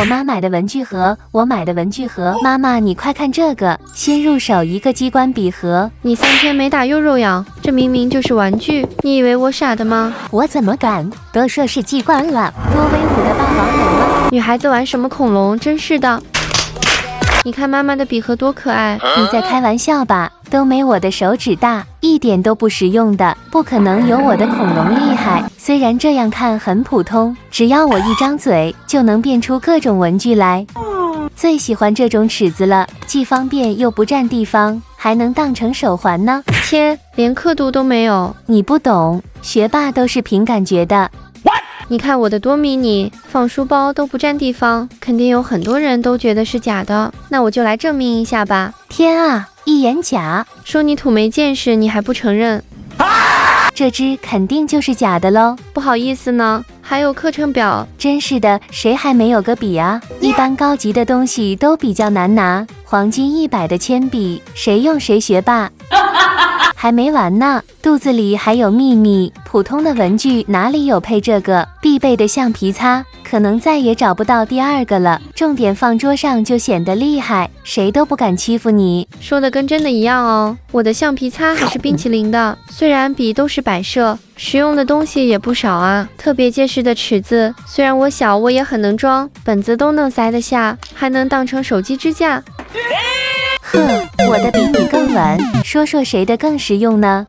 我妈买的文具盒，我买的文具盒。妈妈，你快看这个，新入手一个机关笔盒。你3天没打又肉痒，这明明就是玩具，你以为我傻的吗？我怎么敢？都说是机关了，多威武的霸王龙啊！女孩子玩什么恐龙？真是的。你看妈妈的笔盒多可爱。你在开玩笑吧？都没我的手指大，一点都不实用的，不可能有我的恐龙厉害。虽然这样看很普通，只要我一张嘴就能变出各种文具来。最喜欢这种尺子了，既方便又不占地方，还能当成手环呢。切，连刻度都没有。你不懂，学霸都是凭感觉的。你看我的多迷你，放书包都不占地方，肯定有很多人都觉得是假的。那我就来证明一下吧。天啊，一眼假！说你土没见识，你还不承认？这只肯定就是假的喽。不好意思呢，还有课程表。真是的，谁还没有个笔啊？一般高级的东西都比较难拿，黄金100的铅笔，谁用谁学霸。还没完呢，肚子里还有秘密。普通的文具哪里有配这个？必备的橡皮擦，可能再也找不到第2个了。重点放桌上就显得厉害，谁都不敢欺负你。说的跟真的一样哦。我的橡皮擦还是冰淇淋的，虽然笔都是摆设，实用的东西也不少啊。特别结实的尺子，虽然我小，我也很能装，本子都能塞得下，还能当成手机支架。呵，我的比你更稳，说说谁的更实用呢？